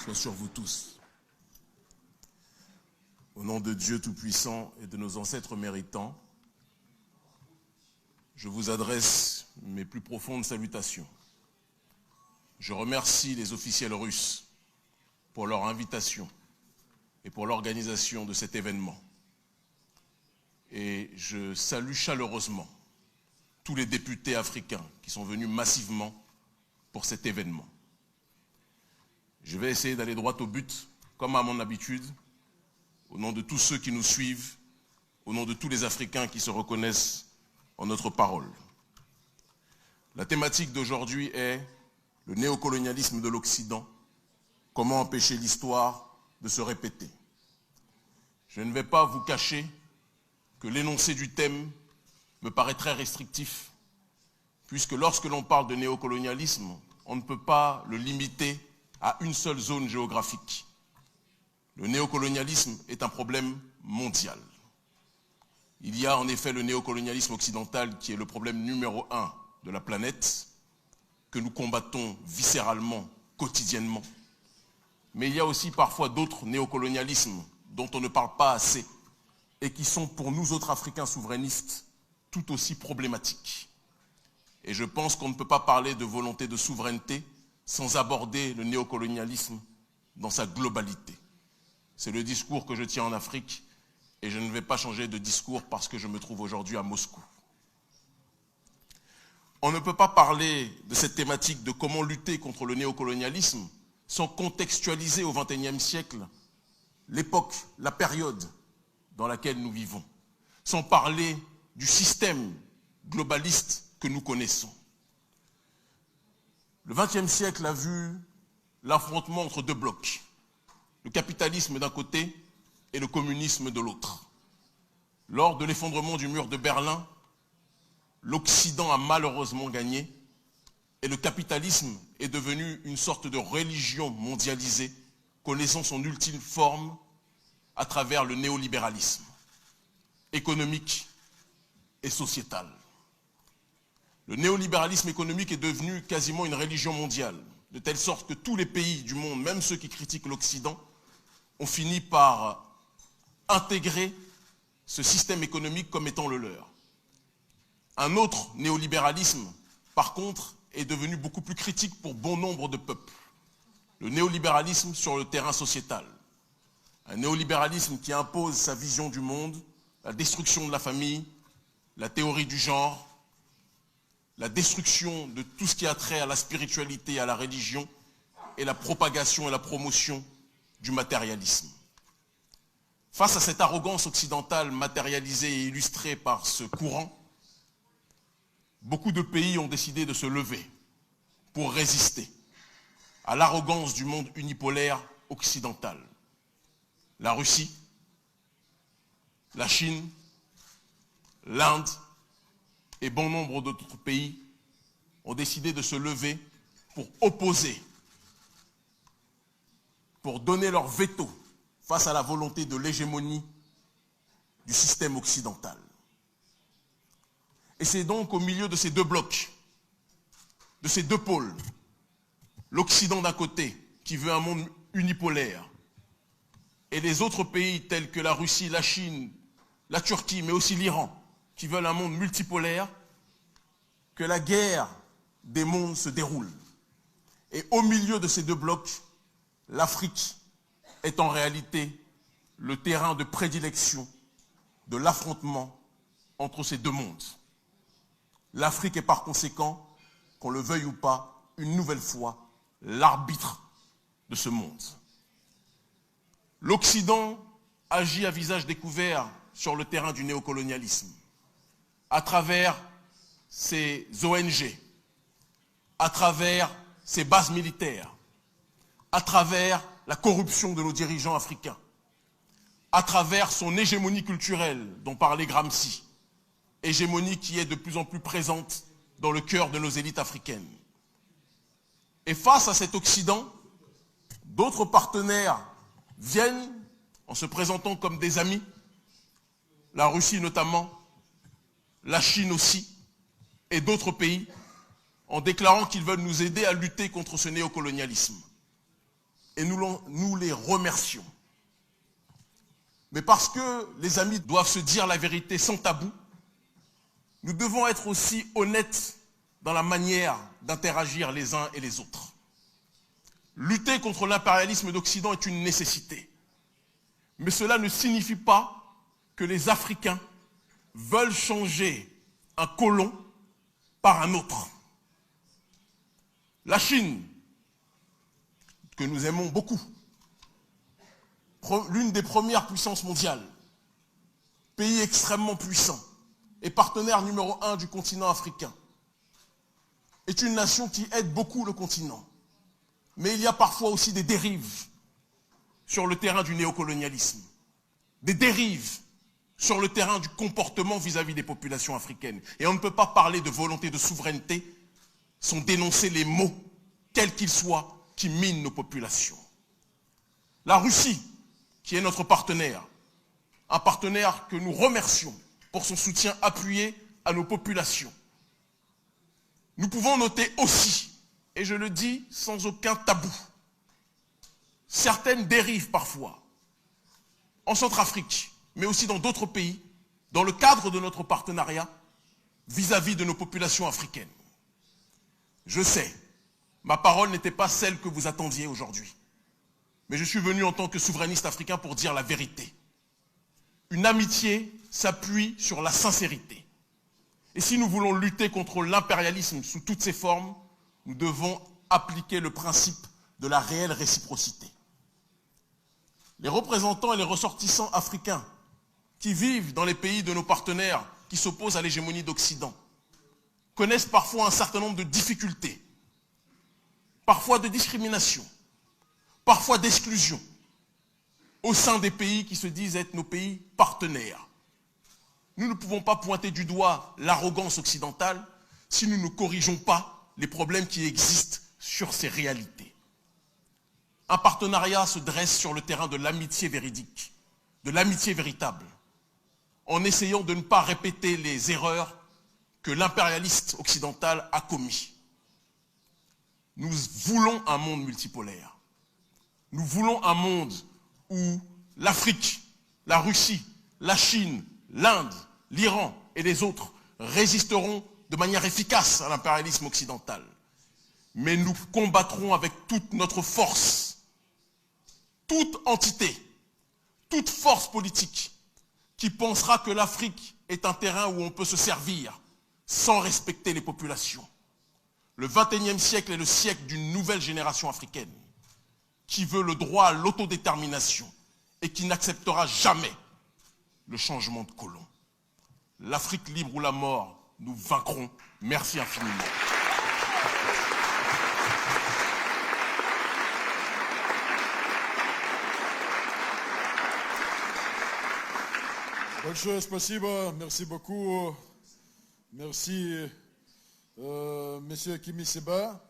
soit sur vous tous. Au nom de Dieu Tout-Puissant et de nos ancêtres méritants, je vous adresse mes plus profondes salutations. Je remercie les officiels russes pour leur invitation et pour l'organisation de cet événement. Et je salue chaleureusement tous les députés africains qui sont venus massivement pour cet événement. Je vais essayer d'aller droit au but, comme à mon habitude, au nom de tous ceux qui nous suivent, au nom de tous les Africains qui se reconnaissent en notre parole. La thématique d'aujourd'hui est le néocolonialisme de l'Occident, comment empêcher l'histoire de se répéter. Je ne vais pas vous cacher que l'énoncé du thème me paraît très restrictif, puisque lorsque l'on parle de néocolonialisme, on ne peut pas le limiter à une seule zone géographique. Le néocolonialisme est un problème mondial. Il y a en effet le néocolonialisme occidental qui est le problème numéro 1 de la planète, que nous combattons viscéralement, quotidiennement. Mais il y a aussi parfois d'autres néocolonialismes dont on ne parle pas assez et qui sont pour nous autres Africains souverainistes tout aussi problématiques. Et je pense qu'on ne peut pas parler de volonté de souveraineté sans aborder le néocolonialisme dans sa globalité. C'est le discours que je tiens en Afrique et je ne vais pas changer de discours parce que je me trouve aujourd'hui à Moscou. On ne peut pas parler de cette thématique de comment lutter contre le néocolonialisme sans contextualiser au XXIe siècle l'époque, la période dans laquelle nous vivons, sans parler du système globaliste que nous connaissons. Le XXe siècle a vu l'affrontement entre deux blocs, le capitalisme d'un côté et le communisme de l'autre. Lors de l'effondrement du mur de Berlin, l'Occident a malheureusement gagné et le capitalisme est devenu une sorte de religion mondialisée, connaissant son ultime forme à travers le néolibéralisme économique et sociétal. Le néolibéralisme économique est devenu quasiment une religion mondiale, de telle sorte que tous les pays du monde, même ceux qui critiquent l'Occident, ont fini par intégrer ce système économique comme étant le leur. Un autre néolibéralisme, par contre, est devenu beaucoup plus critique pour bon nombre de peuples. Le néolibéralisme sur le terrain sociétal. Un néolibéralisme qui impose sa vision du monde, la destruction de la famille, la théorie du genre, la destruction de tout ce qui a trait à la spiritualité et à la religion, et la propagation et la promotion du matérialisme. Face à cette arrogance occidentale matérialisée et illustrée par ce courant, beaucoup de pays ont décidé de se lever pour résister à l'arrogance du monde unipolaire occidental. La Russie, la Chine, l'Inde et bon nombre d'autres pays ont décidé de se lever pour opposer, pour donner leur veto face à la volonté de l'hégémonie du système occidental. Et c'est donc au milieu de ces deux blocs, de ces deux pôles, l'Occident d'un côté, qui veut un monde unipolaire, et les autres pays tels que la Russie, la Chine, la Turquie, mais aussi l'Iran, qui veulent un monde multipolaire, que la guerre des mondes se déroule. Et au milieu de ces deux blocs, l'Afrique est en réalité le terrain de prédilection de l'affrontement entre ces deux mondes. L'Afrique est par conséquent, qu'on le veuille ou pas, une nouvelle fois, l'arbitre de ce monde. L'Occident agit à visage découvert sur le terrain du néocolonialisme, à travers ses ONG, à travers ses bases militaires, à travers la corruption de nos dirigeants africains, à travers son hégémonie culturelle dont parlait Gramsci, hégémonie qui est de plus en plus présente dans le cœur de nos élites africaines. Et face à cet Occident, d'autres partenaires viennent en se présentant comme des amis, la Russie notamment, la Chine aussi, et d'autres pays, en déclarant qu'ils veulent nous aider à lutter contre ce néocolonialisme. et nous les remercions. Mais parce que les amis doivent se dire la vérité sans tabou, nous devons être aussi honnêtes dans la manière d'interagir les uns et les autres. Lutter contre l'impérialisme d'Occident est une nécessité. Mais cela ne signifie pas que les Africains veulent changer un colon par un autre. La Chine, que nous aimons beaucoup, l'une des premières puissances mondiales, pays extrêmement puissant et partenaire numéro 1 du continent africain, est une nation qui aide beaucoup le continent. Mais il y a parfois aussi des dérives sur le terrain du néocolonialisme, des dérives sur le terrain du comportement vis-à-vis des populations africaines. Et on ne peut pas parler de volonté de souveraineté sans dénoncer les maux, quels qu'ils soient, qui minent nos populations. La Russie, qui est notre partenaire, un partenaire que nous remercions pour son soutien appuyé à nos populations. Nous pouvons noter aussi, et je le dis sans aucun tabou, certaines dérives parfois, en Centrafrique, mais aussi dans d'autres pays, dans le cadre de notre partenariat vis-à-vis de nos populations africaines. Je sais, ma parole n'était pas celle que vous attendiez aujourd'hui, mais je suis venu en tant que souverainiste africain pour dire la vérité. Une amitié s'appuie sur la sincérité. Et si nous voulons lutter contre l'impérialisme sous toutes ses formes, nous devons appliquer le principe de la réelle réciprocité. Les représentants et les ressortissants africains qui vivent dans les pays de nos partenaires qui s'opposent à l'hégémonie d'Occident connaissent parfois un certain nombre de difficultés, parfois de discrimination, parfois d'exclusion au sein des pays qui se disent être nos pays partenaires. Nous ne pouvons pas pointer du doigt l'arrogance occidentale si nous ne corrigeons pas les problèmes qui existent sur ces réalités. Un partenariat se dresse sur le terrain de l'amitié véridique, de l'amitié véritable, en essayant de ne pas répéter les erreurs que l'impérialiste occidental a commis. Nous voulons un monde multipolaire. Nous voulons un monde où l'Afrique, la Russie, la Chine, l'Inde, l'Iran et les autres résisteront de manière efficace à l'impérialisme occidental. Mais nous combattrons avec toute notre force, toute entité, toute force politique qui pensera que l'Afrique est un terrain où on peut se servir sans respecter les populations. Le XXIe siècle est le siècle d'une nouvelle génération africaine qui veut le droit à l'autodétermination et qui n'acceptera jamais le changement de colon. L'Afrique libre ou la mort, nous vaincrons. Merci infiniment. Большое спасибо, merci beaucoup. Merci, Monsieur Kimi Seba.